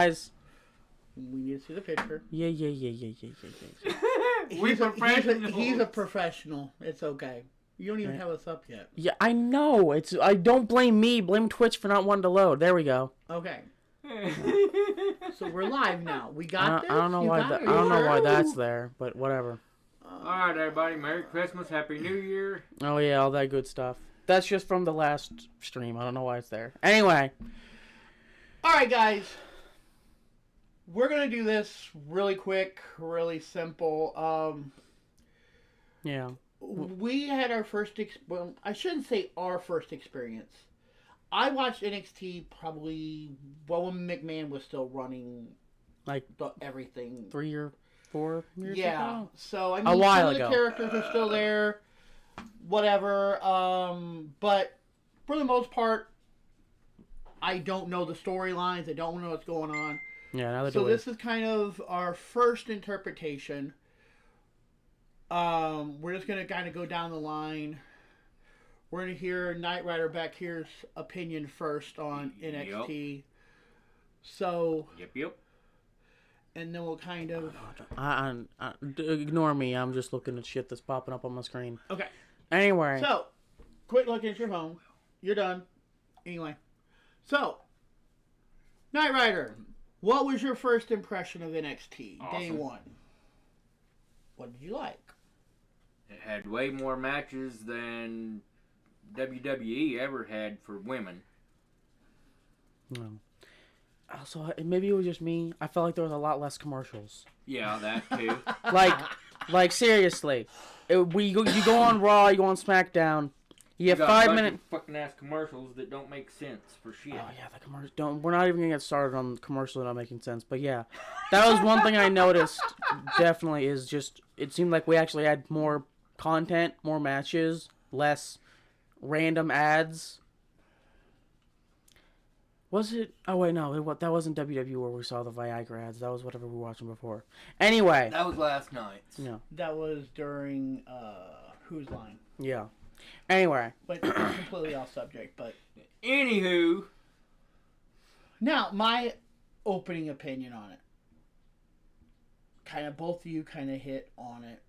Guys. We need to see the picture. Yeah. He's a professional. It's okay. You don't even have us up yet. Yeah, I know. I don't blame me. Blame Twitch for not wanting to load. There we go. Okay. So we're live now. We got this. I don't know why. I don't know why that's there, but whatever. All right, everybody. Merry Christmas, Happy New Year. Oh yeah, all that good stuff. That's just from the last stream. I don't know why it's there. Anyway. All right, guys. We're gonna do this really quick, really simple. Yeah. We had our first. Well, I shouldn't say our first experience. I watched NXT probably when McMahon was still running, like everything 3 or 4 years ago. Yeah. So I mean, a while some ago. of the characters are still there. Whatever. But for the most part, I don't know the storylines. I don't know what's going on. Yeah, now so this is kind of our first interpretation. We're just gonna kind of go down the line. We're gonna hear Knight Rider back here's opinion first on NXT. Yep. So. Yep. And then we'll kind of. Ignore me. I'm just looking at shit that's popping up on my screen. Okay. Anyway. So, quit looking at your phone. You're done. Anyway. So, Knight Rider. What was your first impression of NXT? Awesome. Day one. What did you like? It had way more matches than WWE ever had for women. No. Also, maybe it was just me. I felt like there was a lot less commercials. Yeah, that too. like seriously, you go on Raw, you go on SmackDown. You have 5 minutes. Fucking ass commercials that don't make sense for shit. Oh yeah, the commercials don't. We're not even gonna get started on commercials not making sense. But yeah, that was one thing I noticed. Definitely is just it seemed like we actually had more content, more matches, less random ads. Was it? Oh wait, no. That wasn't WWE where we saw the Viagra ads. That was whatever we were watching before. Anyway. That was last night. Yeah. That was during Who's Line. Yeah. Anyway. But completely off subject. But anywho. Now my opening opinion on it. Kind of both of you kind of hit on it,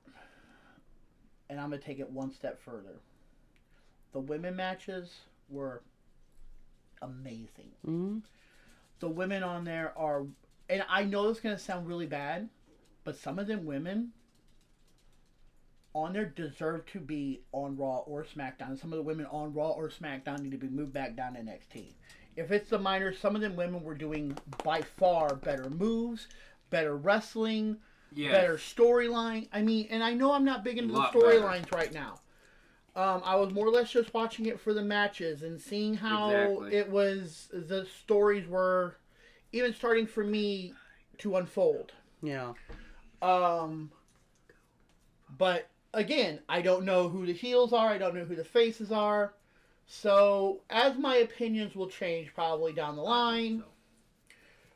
and I'm gonna take it one step further. The women matches were amazing. Mm-hmm. The women on there are, and I know it's going to sound really bad, but some of them women on there deserve to be on Raw or SmackDown. Some of the women on Raw or SmackDown need to be moved back down to NXT. If it's the minors, some of them women were doing by far better moves, better wrestling, better storyline. I mean, and I know I'm not big into the storylines right now. I was more or less just watching it for the matches and seeing how it was, the stories were even starting for me to unfold. Yeah. But again, I don't know who the heels are. I don't know who the faces are. So as my opinions will change probably down the line,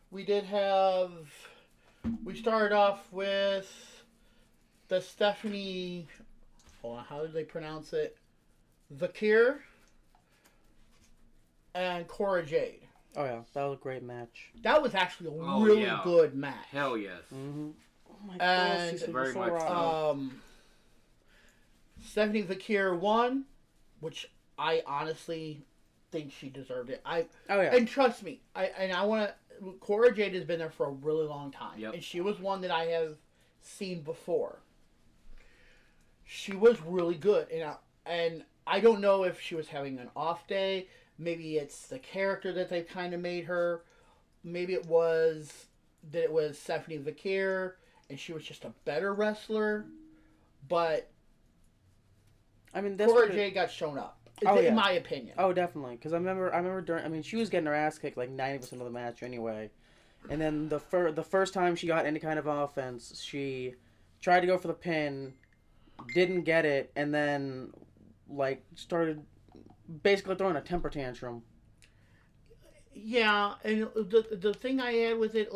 we started off with the Stephanie... How did they pronounce it? Vakir and Cora Jade. Oh yeah, that was a great match. That was actually a really good match. Hell yes. Mm-hmm. Oh my gosh, very much so. Stephanie Vakir won, which I honestly think she deserved it. And trust me, Cora Jade has been there for a really long time, and she was one that I have seen before. She was really good, and I don't know if she was having an off day. Maybe it's the character that they've kind of made her. Maybe it was that it was Stephanie Vakir, and she was just a better wrestler. But I mean, Cora Jade got shown up, in my opinion. Oh, definitely, because I remember during. I mean, she was getting her ass kicked like 90% of the match anyway, and then the first time she got any kind of offense, she tried to go for the pin. Didn't get it, and then started basically throwing a temper tantrum. Yeah, and the thing I had with it,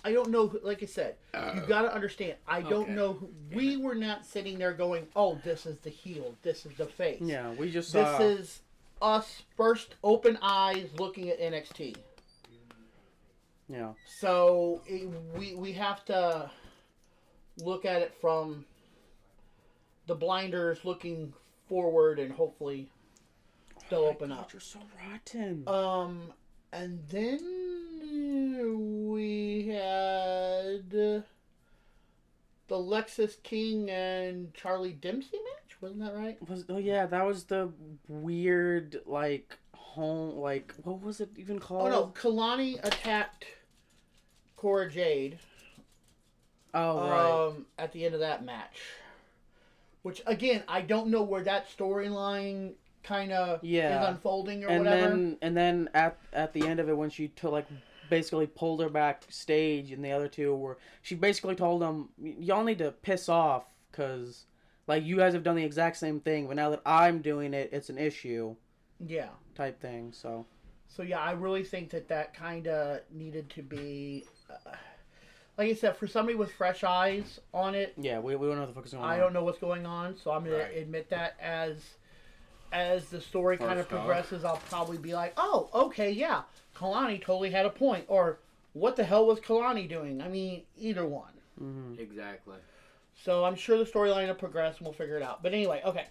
I don't know. Like I said, you got to understand. I don't know. We were not sitting there going, "Oh, this is the heel. This is the face." Yeah, we just saw. This is us first open eyes looking at NXT. Yeah. So we have to look at it from the blinders, looking forward, and hopefully they'll open God, up. you're so rotten. And then we had the Lexus King and Charlie Dempsey match. Wasn't that right? Oh yeah, that was the weird like home like what was it even called? Oh no, Kalani attacked Cora Jade. Oh right. At the end of that match, which again I don't know where that storyline kind of is unfolding or whatever. And then at the end of it when she basically pulled her backstage and the other two were she basically told them y'all need to piss off because like you guys have done the exact same thing but now that I'm doing it it's an issue. Yeah. Type thing. So yeah, I really think that kind of needed to be. Like I said, for somebody with fresh eyes on it, yeah, we don't know what the fuck is going on. I don't know what's going on, so I'm gonna admit that as the story kind of progresses, I'll probably be like, oh, okay, yeah, Kalani totally had a point, or what the hell was Kalani doing? I mean, either one. Mm-hmm. Exactly. So I'm sure the storyline will progress and we'll figure it out. But anyway, okay.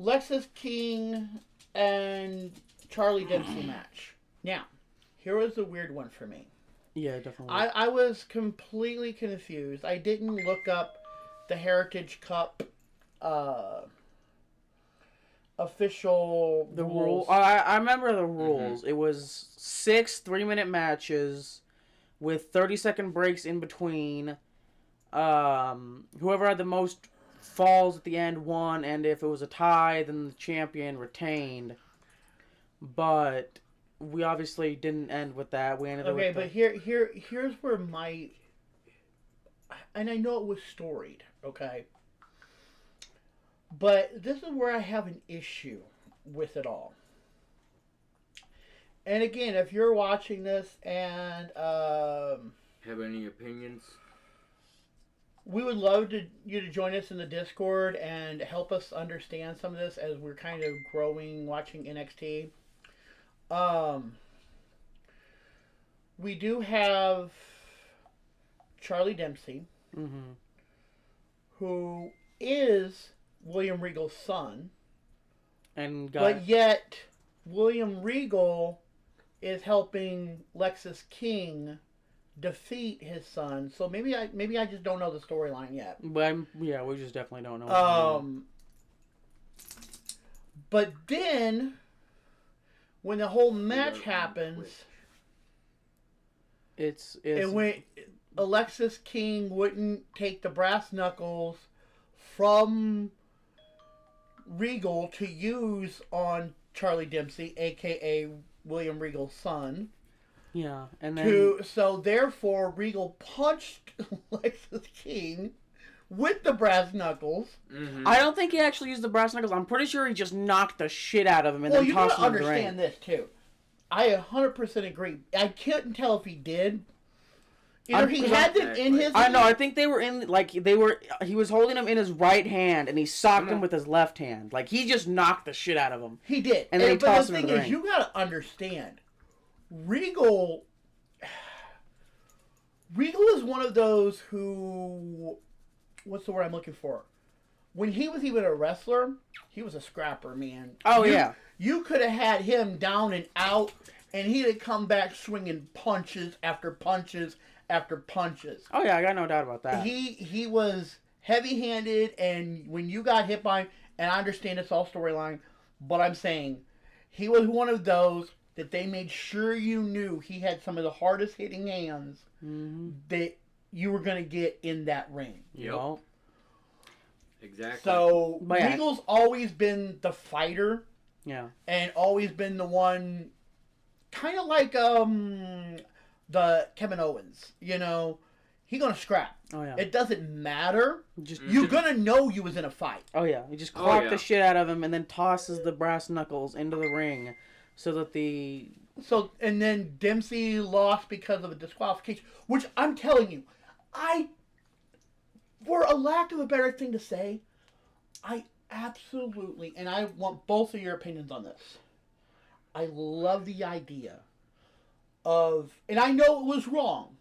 Lexus King and Charlie Dempsey match. Now, here was the weird one for me. Yeah, definitely. I was completely confused. I didn't look up the Heritage Cup official the rules. rule. I remember the rules. Mm-hmm. It was 6 3-minute matches with 30-second breaks in between. Whoever had the most falls at the end won, and if it was a tie, then the champion retained. But we obviously didn't end with that. We ended with but here's where my, and I know it was storied, okay, but this is where I have an issue with it all. And again, if you're watching this and have any opinions, we would love you to join us in the Discord and help us understand some of this as we're kind of growing watching NXT. We do have Charlie Dempsey, mm-hmm. who is William Regal's son, but yet William Regal is helping Lexus King defeat his son. So maybe I just don't know the storyline yet. But we just definitely don't know. But then when the whole match happens, it's when Alexis King wouldn't take the brass knuckles from Regal to use on Charlie Dempsey, aka William Regal's son. Yeah, and then so therefore Regal punched Lexus King with the brass knuckles. Mm-hmm. I don't think he actually used the brass knuckles. I'm pretty sure he just knocked the shit out of him and then tossed him in the ring. Well, you gotta understand this too. I 100% agree. I couldn't tell if he did. Either he had them in his. I know. I think they were in he was holding him in his right hand and he socked him with his left hand. Like he just knocked the shit out of him. He did. And then he tossed him in the ring. But the thing is, you gotta understand. Regal is one of those who, what's the word I'm looking for? When he was even a wrestler, he was a scrapper, man. Yeah. You could have had him down and out, and he'd have come back swinging punches after punches after punches. Oh yeah, I got no doubt about that. He was heavy-handed, and when you got hit by him, and I understand it's all storyline, but I'm saying he was one of those that they made sure you knew he had some of the hardest hitting hands that you were going to get in that ring. Yep. Exactly. So, Regal's always been the fighter. Yeah. And always been the one, kind of like the Kevin Owens, you know. He going to scrap. Oh, yeah. It doesn't matter. You're going to know you was in a fight. Oh, yeah. He just clocked the shit out of him and then tosses the brass knuckles into the ring. So that and then Dempsey lost because of a disqualification, which I'm telling you, for a lack of a better thing to say, I absolutely, and I want both of your opinions on this, I love the idea and I know it was wrong,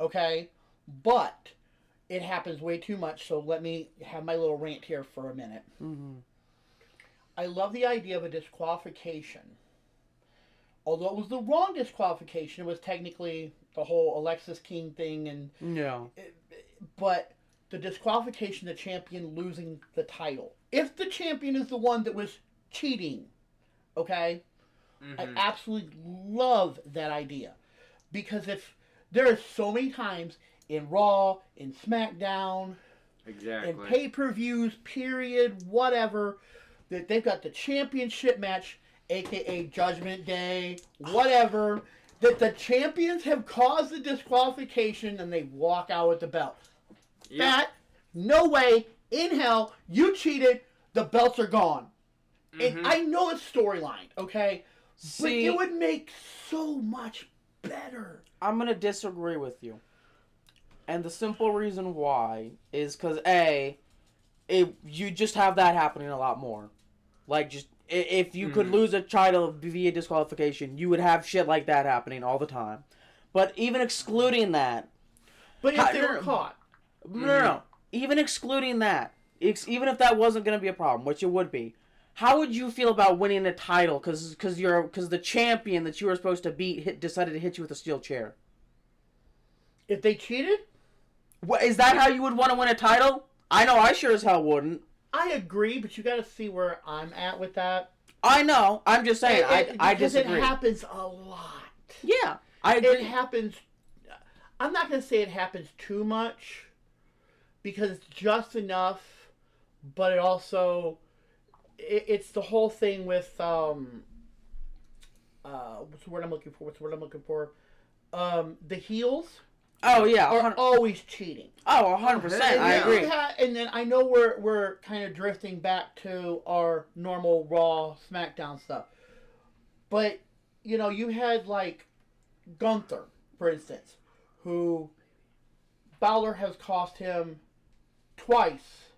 okay, but it happens way too much. So let me have my little rant here for a minute. Mm-hmm. I love the idea of a disqualification. Although it was the wrong disqualification, it was technically the whole Alexis King thing, and Yeah. but the disqualification, the champion losing the title. If the champion is the one that was cheating, okay, I absolutely love that idea. Because if there are so many times in Raw, in SmackDown, Exactly. in pay-per-views, period, whatever, that they've got the championship match, aka Judgment Day, whatever, that the champions have caused the disqualification and they walk out with the belt. Yep. That, no way, in hell, you cheated, the belts are gone. And I know it's storyline, okay? But See, it would make so much better. I'm going to disagree with you. And the simple reason why is because, A, you just have that happening a lot more. Like, just, if you could lose a title via disqualification, you would have shit like that happening all the time. But even excluding that... But if they were caught... No. Even excluding that, even if that wasn't going to be a problem, which it would be, how would you feel about winning a title because the champion that you were supposed to beat decided to hit you with a steel chair? If they cheated? What, is that how you would want to win a title? I know I sure as hell wouldn't. I agree, but you got to see where I'm at with that. I know. I'm just saying. I disagree. It happens a lot. Yeah, I agree. It happens. I'm not going to say it happens too much because it's just enough, but it also it's the whole thing with what's the word I'm looking for? The heels. Oh yeah, are always cheating. Oh, 100%. I agree. And then I know we're kind of drifting back to our normal Raw, SmackDown stuff, but you know you had like Gunther, for instance, who Balor has cost him twice.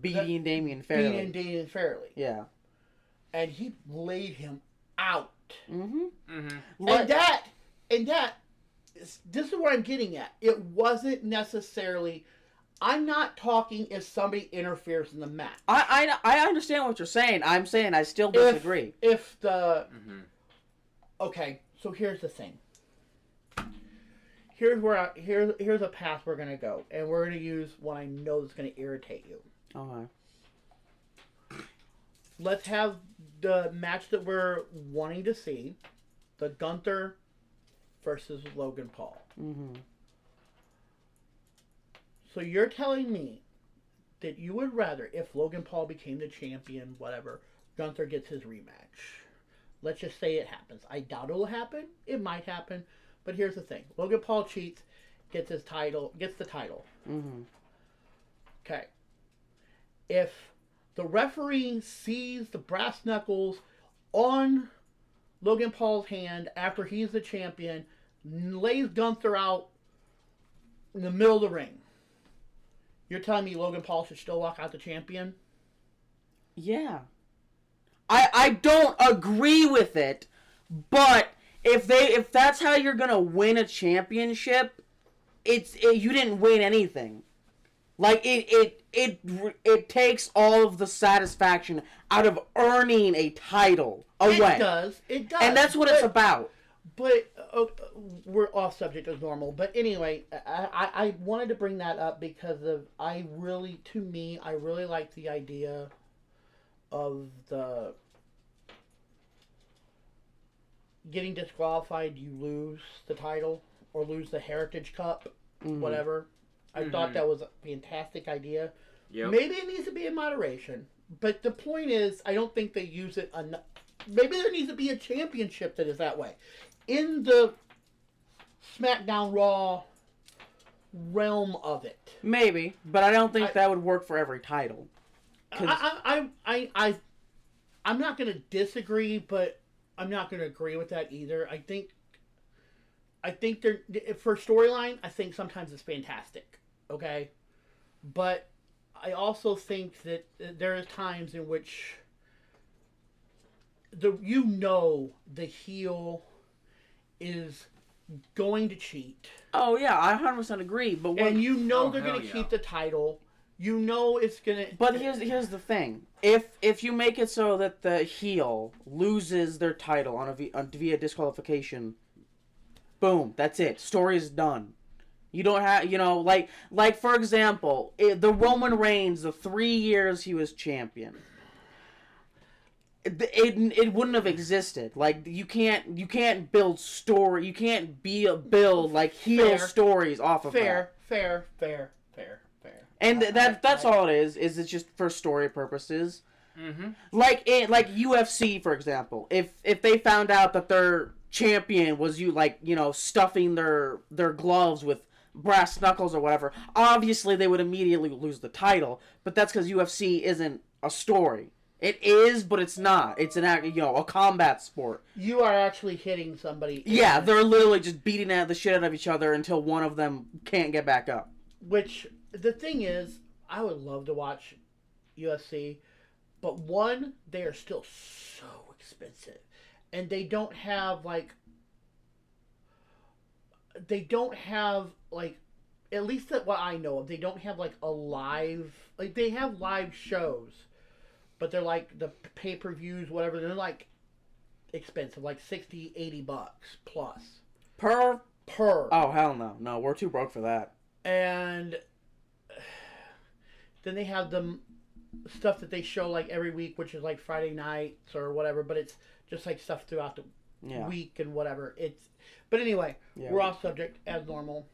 Beating Damian Fairley. Yeah. And he laid him out. Mm-hmm. And that this is what I'm getting at. It wasn't necessarily. I'm not talking if somebody interferes in the match. I understand what you're saying. I'm saying I still disagree. If the okay, so here's the thing. Here's here's a path we're gonna go, and we're gonna use what I know is gonna irritate you. Okay. Let's have the match that we're wanting to see, the Gunther versus Logan Paul. Mm-hmm. So you're telling me that you would rather, if Logan Paul became the champion, whatever, Gunther gets his rematch. Let's just say it happens. I doubt it will happen. It might happen. But here's the thing. Logan Paul cheats, gets the title. Mm-hmm. Okay. If the referee sees the brass knuckles on Logan Paul's hand after he's the champion, lays Gunther out in the middle of the ring, you're telling me Logan Paul should still walk out the champion? Yeah. I don't agree with it, but if that's how you're gonna win a championship, you didn't win anything. Like it takes all of the satisfaction out of earning a title away. It does, and that's what it's about. But we're off subject as normal. But anyway, I wanted to bring that up because I really like the idea of the getting disqualified, you lose the title or lose the Heritage Cup, whatever. I thought that was a fantastic idea. Yep. Maybe it needs to be in moderation, but the point is, I don't think they use it enough. Maybe there needs to be a championship that is that way. In the SmackDown Raw realm of it. Maybe, but I don't think that would work for every title. I'm not going to disagree, but I'm not going to agree with that either. I think they're, for storyline, I think sometimes it's fantastic. Okay? But I also think that there is times in which the heel is going to cheat. Oh yeah, I 100% agree. But what, And you know Oh, they're hell going to yeah. keep the title. You know it's going to... But here's the thing. If you make it so that the heel loses their title via disqualification, boom, that's it. Story is done. You don't have, like for example, the Roman Reigns, the 3 years he was champion, it wouldn't have existed. Like you can't build story, you can't build like heel Fair. stories off of that. Fair. And that's all it is. Is it's just for story purposes. Mm-hmm. Like UFC, for example, if they found out that their champion was stuffing their gloves with brass knuckles or whatever, obviously they would immediately lose the title. But that's because UFC isn't a story. It is, but it's not. It's a combat sport. You are actually hitting somebody. Yeah, they're literally just beating the shit out of each other until one of them can't get back up. Which, the thing is, I would love to watch UFC, but one, they are still so expensive. And they don't have, at least that what I know of, they don't have, a live, they have live shows, but they're, the pay-per-views, whatever, they're, expensive, $60-$80 plus. Per? Per. Oh, hell no. No, we're too broke for that. And then they have the stuff that they show every week, which is Friday nights or whatever, but it's just stuff throughout the week and whatever. But anyway, we're off subject as normal.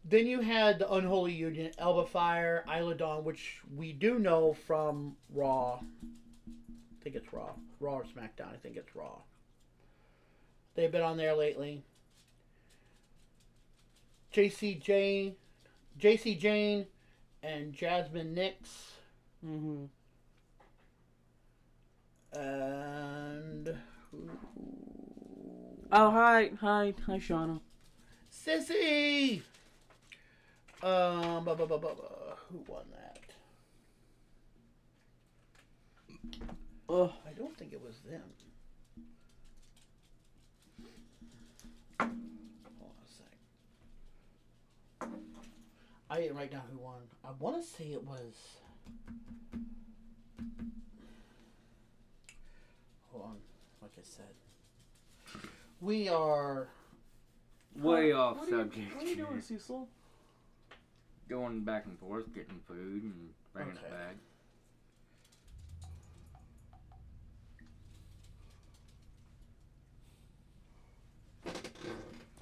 Then you had the Unholy Union, Elba Fire, Isla Dawn, which we do know from Raw. I think it's Raw. Raw or SmackDown. I think it's Raw. They've been on there lately. JC Jane, and Jasmine Nix. Mm-hmm. And oh, hi, Shauna. Sissy. Who won that? Ugh. I don't think it was them. Hold on a sec. I didn't write down who won. I want to say it was. Hold on. Like I said, we are Way off subject. What are you doing, Cecil? Going back and forth, getting food and bringing it back.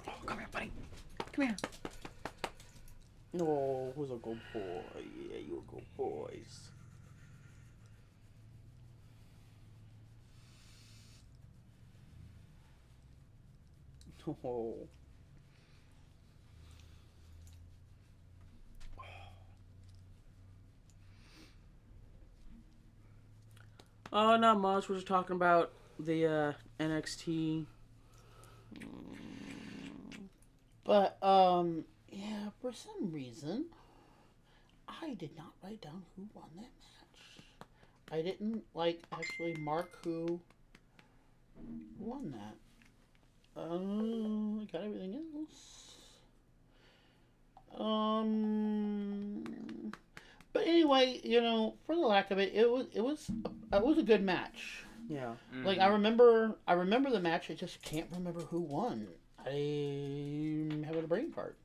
Oh, come here, buddy. Come here. No, who's a good boy? Yeah, you a good boys. Oh. Oh, not much. We're just talking about the NXT. But, yeah, for some reason, I did not write down who won that match. I didn't, actually mark who won that. I got everything else. But anyway, for the lack of it, it was a good match. Yeah. Mm-hmm. I remember the match. I just can't remember who won. I'm having a brain fart.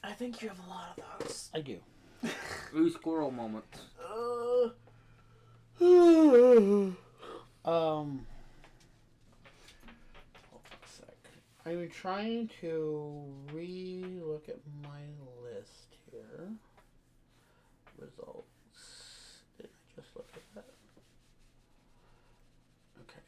I think you have a lot of those. I do. Blue squirrel moments. Hold on a sec. I'm trying to re-look at my list here. Results. Did I just look at that? Okay.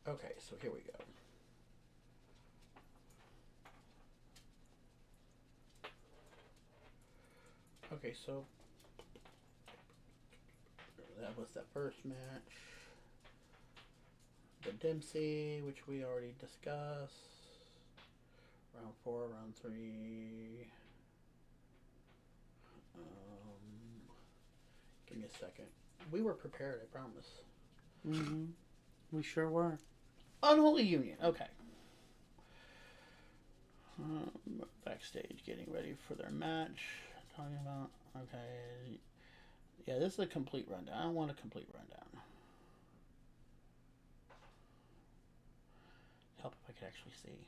Okay, so here we go. Okay, so that was the first match. The Dempsey, which we already discussed. round 4, round 3. Give me a second. We were prepared, I promise. Mm-hmm. We sure were. Unholy Union. Okay. Backstage, getting ready for their match. Talking about. Okay. Yeah, this is a complete rundown. I don't want a complete rundown. Help if I could actually see.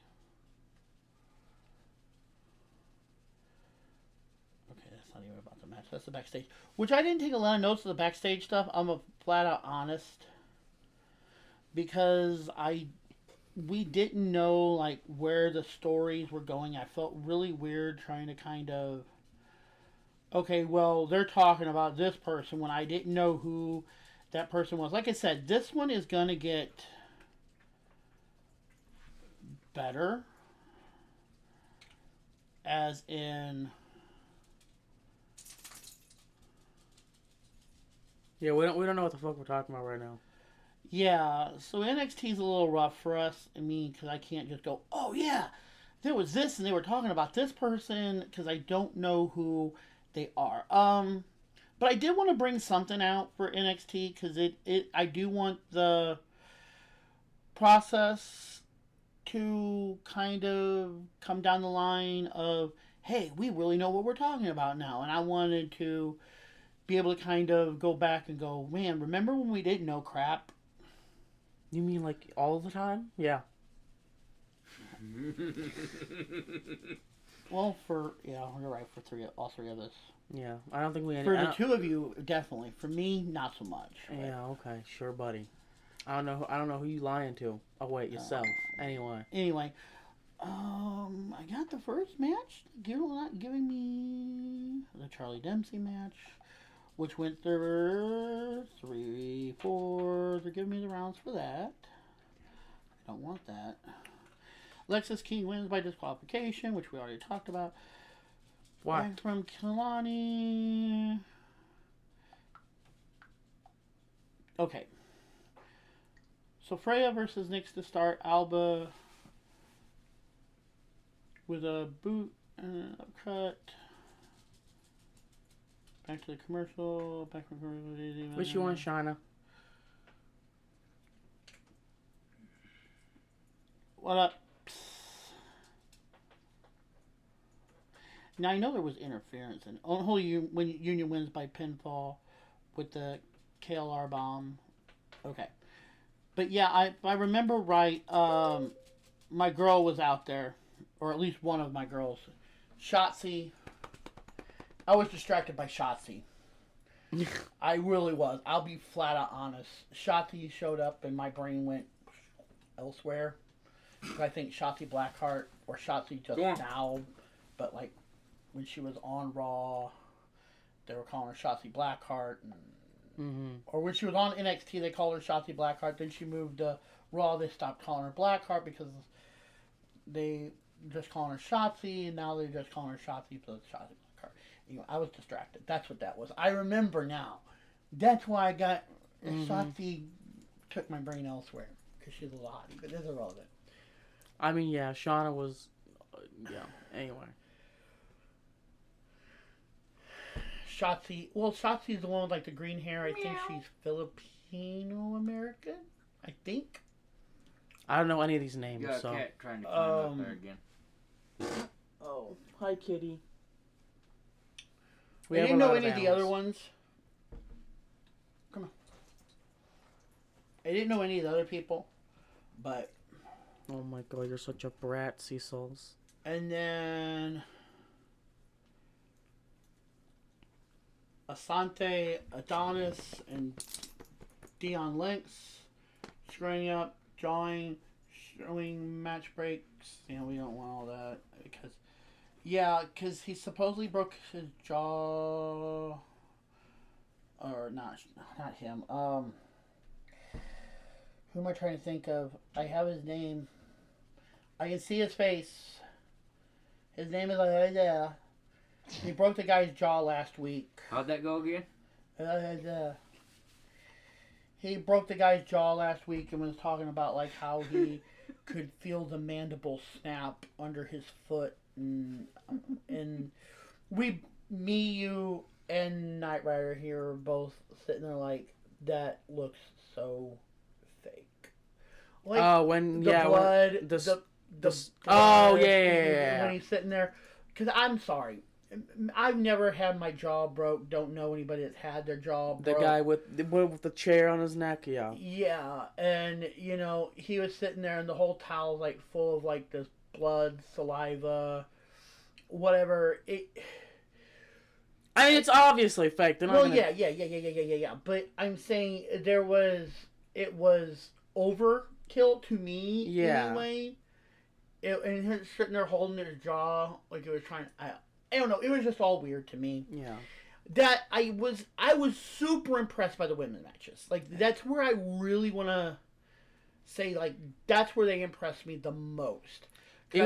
Okay, that's not even about the match. That's the backstage. Which I didn't take a lot of notes of the backstage stuff. I'm a flat out honest. Because we didn't know like where the stories were going. I felt really weird trying to kind of, okay, well, they're talking about this person when I didn't know who that person was. Like I said, this one is going to get better. As in... Yeah, we don't know what the fuck we're talking about right now. Yeah, so NXT's a little rough for us. I mean, because I can't just go, oh yeah, there was this and they were talking about this person, because I don't know who they are. But I did want to bring something out for NXT, because I do want the process to kind of come down the line of, hey, we really know what we're talking about now. And I wanted to be able to kind of go back and go, man, remember when we didn't know crap? You mean like all the time? Yeah. Well, you're right, for all three of us. Yeah, I don't think we... For the two of you, definitely. For me, not so much. But... Yeah, okay, sure, buddy. I don't know who you lying to. Oh wait, yourself. Anyway, I got the first match. You're not giving me the Charlie Dempsey match, which went through 3, 4. They're giving me the rounds for that. I don't want that. Lexis King wins by disqualification, which we already talked about. Why? Back from Kalani. Okay. So Freya versus Nyx to start. Alba with a boot and a cut. Back to the commercial. Back from commercial. Which you want, Shauna? What up? Now I know there was interference, and when Union wins by pinfall with the KLR bomb. Okay, but yeah, if I remember right, my girl was out there, or at least one of my girls, Shotzi. I was distracted by Shotzi. I really was. I'll be flat out honest. Shotzi showed up, and my brain went elsewhere. I think Shotzi Blackheart or Shotzi just now, but like when she was on Raw, they were calling her Shotzi Blackheart, or when she was on NXT, they called her Shotzi Blackheart. Then she moved to Raw, they stopped calling her Blackheart because they just calling her Shotzi, and now they're just calling her Shotzi, so it's Shotzi Blackheart. Anyway, I was distracted. That's what that was. I remember now. That's why I got Shotzi took my brain elsewhere because she's a hottie, but it's irrelevant. I mean, yeah, Shauna was... anyway. Shotzi's the one with like the green hair. I think she's Filipino-American. I think. I don't know any of these names, you got so... a cat trying to climb up there again. Oh, hi, kitty. I didn't know any of the other ones. Come on. I didn't know any of the other people, but... Oh my god, you're such a brat, Cecil's. And then Asante, Adonis, and Dion Lynx screwing up, showing match breaks. You know, we don't want all that because he supposedly broke his jaw, or not him. Who am I trying to think of? I have his name. I can see his face. His name is there. He broke the guy's jaw last week. How'd that go again? He broke the guy's jaw last week and was talking about like how he could feel the mandible snap under his foot, and you, and Knight Rider here are both sitting there like, that looks so fake. Like when the blood, when the oh blood, yeah. when he's sitting there. Because I'm sorry, I've never had my jaw broke. Don't know anybody that's had their jaw broke. The guy with the chair on his neck, yeah. Yeah, and he was sitting there, and the whole towel's like full of like this blood, saliva, whatever. I mean, it's obviously fake. They're not gonna... yeah. But I'm saying it was overkill to me anyway. And him sitting there holding his jaw like it was trying. I don't know. It was just all weird to me. Yeah. That I was super impressed by the women's matches. Like that's where I really want to say like that's where they impressed me the most. It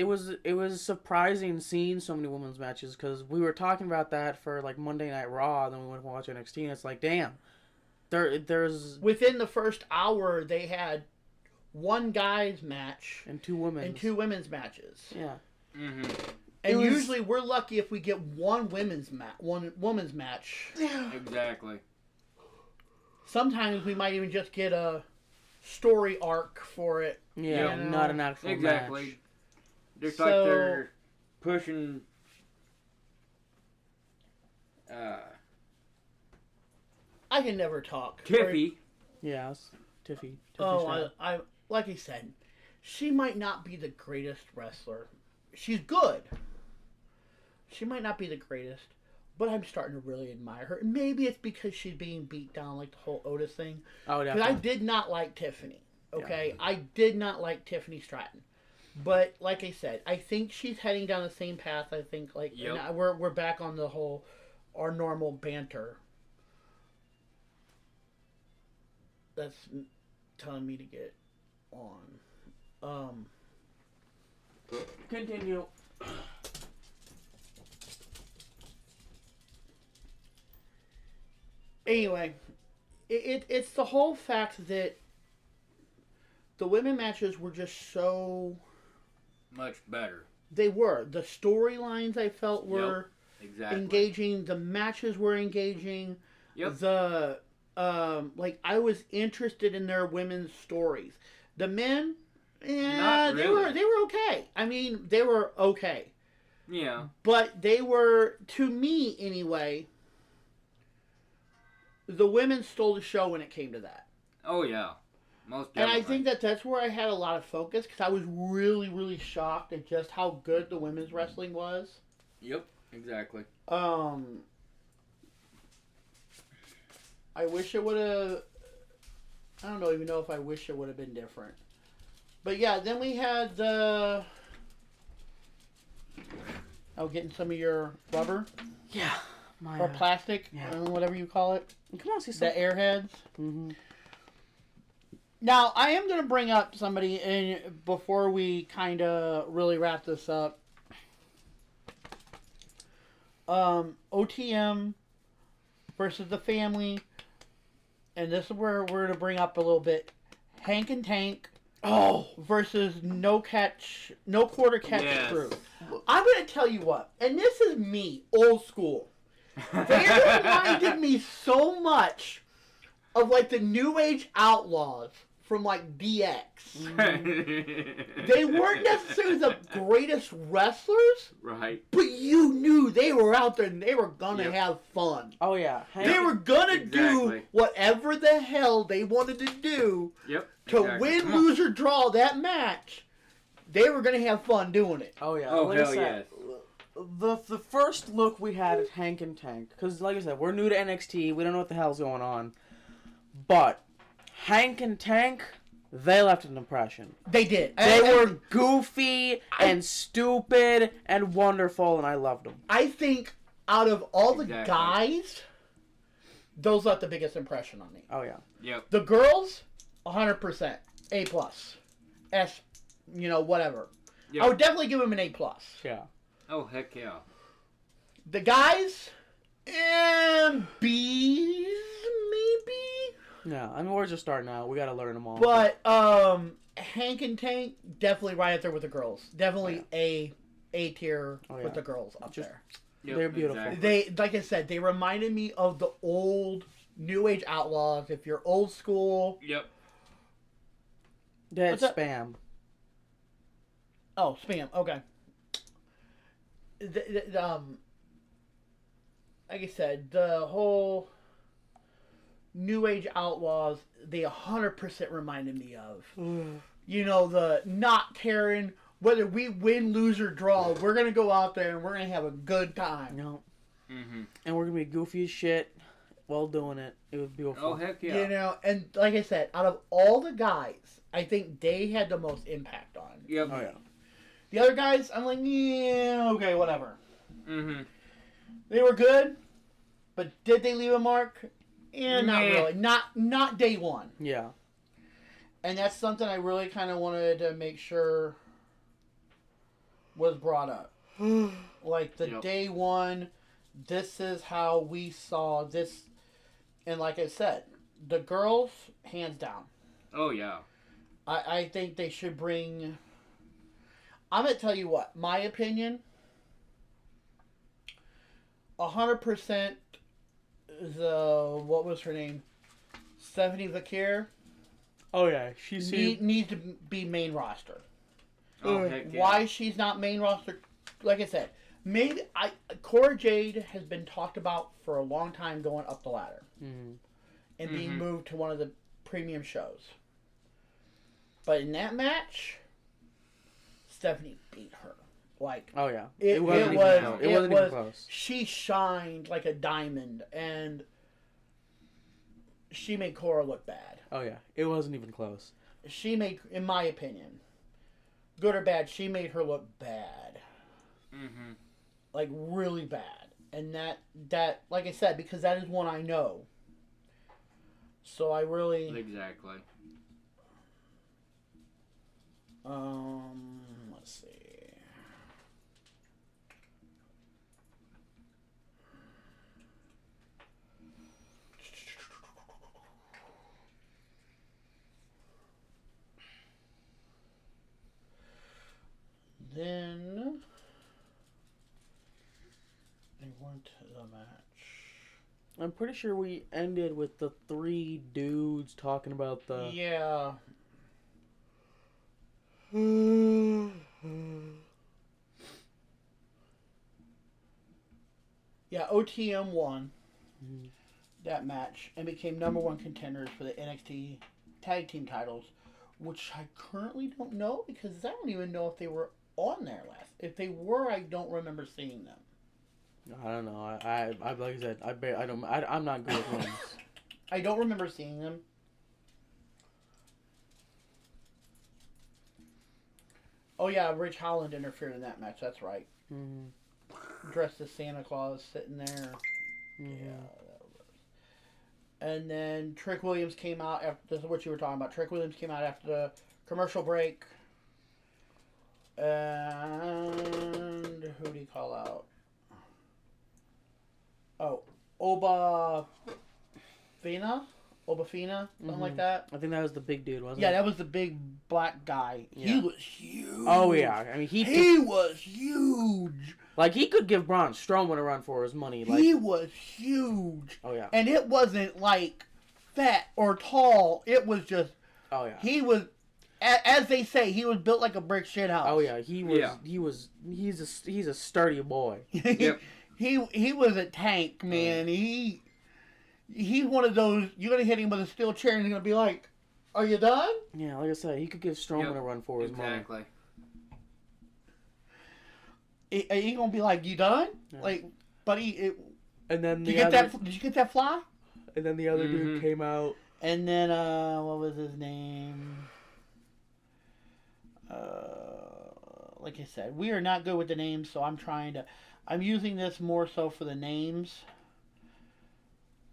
was it was surprising seeing so many women's matches because we were talking about that for like Monday Night Raw, and then we went to watch NXT, and it's like, damn, there's within the first hour they had one guy's match and two women's matches. Yeah. Mm-hmm. And usually we're lucky if we get one women's match. Yeah. Exactly. Sometimes we might even just get a story arc for it. Yeah, not an actual match. Just like they're pushing I can never talk. Tiffy. Yes. Tiffy. Oh, I like I said, she might not be the greatest wrestler. She's good. She might not be the greatest, but I'm starting to really admire her. Maybe it's because she's being beat down like the whole Otis thing. Oh, definitely. Because I did not like Tiffany. Okay, yeah. I did not like Tiffany Stratton. But like I said, I think she's heading down the same path. I think we're back on the whole our normal banter. That's telling me to get on. Continue. Anyway, it's the whole fact that the women matches were just so much better. They were. The storylines I felt were exactly engaging. The matches were engaging. Yep. The I was interested in their women's stories. The men, not really. they were okay. I mean, they were okay. Yeah. But they were, to me anyway, the women stole the show when it came to that. Oh yeah. Most definitely. And I think that's where I had a lot of focus because I was really, really shocked at just how good the women's wrestling was. Yep, exactly. I wish it would have... I don't even know if I wish it would have been different. But yeah, then we had the... Oh, getting some of your rubber? Yeah. Or plastic? Yeah. Whatever you call it. Come on, see the airheads. Mm-hmm. Now, I am going to bring up somebody before we kind of really wrap this up. OTM versus the family. And this is where we're going to bring up a little bit. Hank and Tank versus no quarter catch crew. I'm going to tell you what, and this is me, old school. They reminded me so much of like the New Age Outlaws from like DX. They weren't necessarily the greatest wrestlers, right? But you knew they were out there and they were gonna have fun. Oh yeah, they were gonna do whatever the hell they wanted to do. Yep. To win, lose, or draw that match. They were gonna have fun doing it. Oh yeah. Oh hell yes. The first look we had at Hank and Tank, because like I said, we're new to NXT, we don't know what the hell's going on, but Hank and Tank, they left an impression. They did. They were goofy and stupid and wonderful, and I loved them. I think out of all the guys, those left the biggest impression on me. Oh yeah. Yep. The girls, 100%, A+, S, whatever. Yep. I would definitely give them an A+. Yeah. Oh heck yeah. The guys, B's maybe. Yeah, I mean we're just starting out. We gotta learn them all. But Hank and Tank, definitely right up there with the girls. Definitely A tier Oh, yeah. with the girls up there. Yep, They're beautiful. exactly. They, like I said, they reminded me of the old New Age Outlaws. If you're old school. Yep. That's What's that? Spam. Oh, Spam. Okay. Like I said, the whole New Age Outlaws, they 100% reminded me of. You know, the not caring whether we win, lose, or draw. We're going to go out there and we're going to have a good time. No. Mm-hmm. And we're gonna be goofy as shit while doing it. It was beautiful. Oh, heck yeah. You know, and like I said, out of all the guys, I think they had the most impact on. Yep. Oh yeah. The other guys, I'm like, yeah, okay, whatever. Mm-hmm. They were good, but did they leave a mark? Yeah, not Meh. really. Not day one. Yeah. And that's something I really kind of wanted to make sure was brought up. Like the Yep. day one, this is how we saw this. And like I said, the girls, hands down. Oh, yeah. I think they should bring... I'm going to tell you what, my opinion, 100% what was her name? Stephanie Vakir Oh yeah. She seemed. needs to be main roster. Oh, heck yeah. Why she's not main roster? Like I said, maybe Cora Jade has been talked about for a long time going up the ladder Mhm. and being Mhm. moved to one of the premium shows. But in that match, Stephanie beat her. Like Oh yeah. it wasn't even was. close. It wasn't was. even close. She shined like a diamond, and she made Cora look bad. Oh yeah. It wasn't even close. She made, in my opinion, good or bad, she made her look bad. Mm-hmm. Like really bad. And that like I said, because that is one I know. So I really Exactly. let's see. Then they went to the match. I'm pretty sure we ended with the 3 dudes talking about the. Yeah. Yeah, OTM won Mhm. that match and became #1 contenders for the NXT tag team titles, which I currently don't know because I don't even know if they were on there last. If they were, I don't remember seeing them. I don't know. I like I said, I'm not good with names. I don't remember seeing them. Oh yeah, Rich Holland interfered in that match. That's right. Mhm. Dressed as Santa Claus, sitting there. Mhm. Yeah. That was. And then Trick Williams came out after. This is what you were talking about. Trick Williams came out after the commercial break. And who did he call out? Oh, Obafina, something like Mhm. that. I think that was the big dude, wasn't Yeah, it? that was the big black guy. He Yeah. was huge. Oh yeah. I mean, He was huge. like he could give Braun Strowman a run for his money. Like, He was huge. oh yeah. And it wasn't like fat or tall. It was just, Oh yeah. he was, as they say, he was built like a brick shit house. Oh yeah. He was. Yeah. He's a sturdy boy. Yep. he was a tank, man. He's one of those, you're going to hit him with a steel chair and he's going to be like, are you done? Yeah, like I said, he could give Strowman Yep. a run for his money. Exactly. He going to be like, you done? Yeah. Like, buddy, And then did the you get other, that? Did you get that fly? and then the other dude Mhm. came out. And then what was his name? Like I said, we are not good with the names, so I'm using this more so for the names.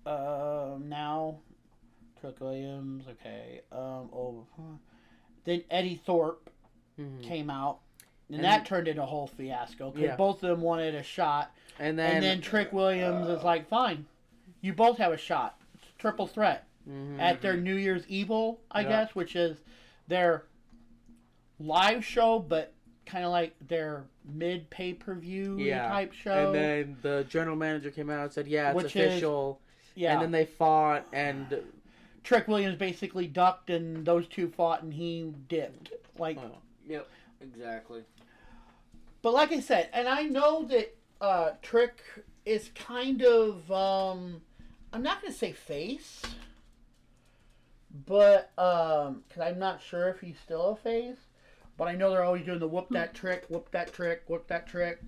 Now, Trick Williams, okay. Then Eddie Thorpe Mhm. came out, and And- that turned into a whole fiasco because Yeah. both of them wanted a shot. And And then then Trick Williams is like, fine, you both have a shot. It's a triple threat Mhm. at their New Year's Evil, I Yeah. guess, which is their live show, but kind of like their mid pay-per-view type show. And then the general manager came out and said, yeah, it's Which official. Yeah. And then they fought, and Trick Williams basically ducked, and those two fought, and he dipped. Like, Yep, exactly. but like I said, and I know that Trick is kind of, I'm not going to say face, but, because I'm not sure if he's still a face, but I know they're always doing the whoop that trick, whoop that trick, whoop that trick.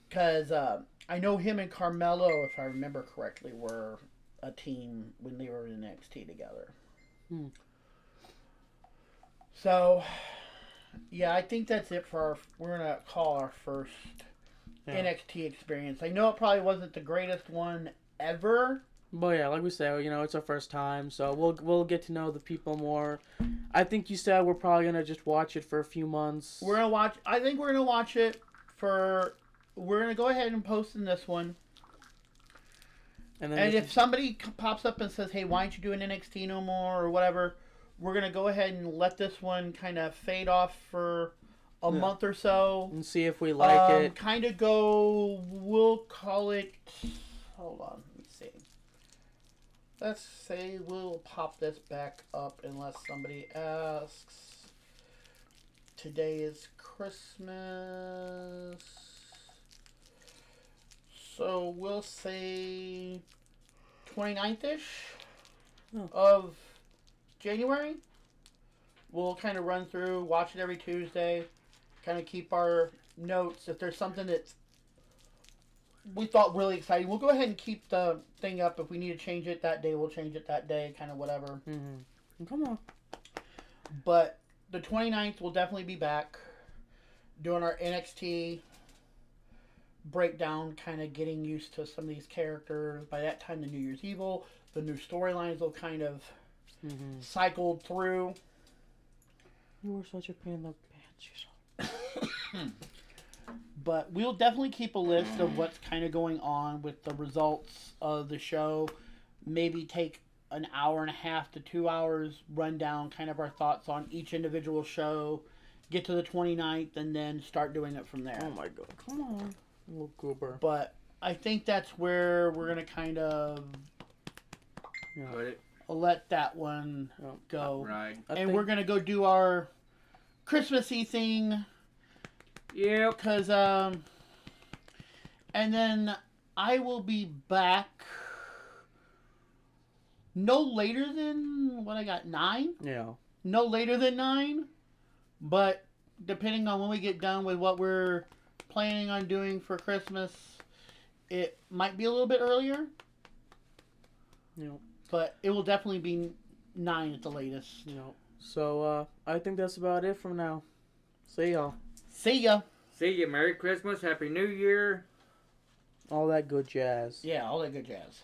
Because I know him and Carmelo, if I remember correctly, were a team when they were in NXT together. So, yeah, I think that's it for we're going to call our first NXT experience. I know it probably wasn't the greatest one ever. But yeah, like we said, it's our first time, so we'll get to know the people more. I think you said we're probably gonna just watch it for a few months. I think we're gonna watch it for. We're gonna go ahead and post in this one. And if somebody pops up and says, "Hey, why aren't you doing NXT no more?" or whatever, we're gonna go ahead and let this one kind of fade off for a month or so and see if we like it. Kind of go. We'll call it. Hold on. Let me see. Let's say we'll pop this back up unless somebody asks. Today is Christmas. So we'll say 29th-ish of January. We'll kind of run through, watch it every Tuesday, kind of keep our notes. If there's something that's we thought really exciting, we'll go ahead and keep the thing up. If we need to change it that day, we'll change it that day, kind of whatever. Come on. But the 29th, we'll definitely be back doing our NXT breakdown, kind of getting used to some of these characters. By that time, the New Year's Evil, the new storylines will kind of cycled through. You were such a pain in the pants. But we'll definitely keep a list of what's kind of going on with the results of the show. Maybe take an hour and a half to 2 hours, run down kind of our thoughts on each individual show, get to the 29th, and then start doing it from there. Oh my god, come on, little goober. But I think that's where we're going to kind of let that one go. Right. And we're going to go do our Christmassy thing. Yeah. Because, and then I will be back no later than, 9? Yeah. No later than 9. But depending on when we get done with what we're planning on doing for Christmas, it might be a little bit earlier. Yeah. But it will definitely be 9 at the latest. Yeah. So, I think that's about it from now. See y'all. See ya. See ya. Merry Christmas. Happy New Year. All that good jazz. Yeah, all that good jazz.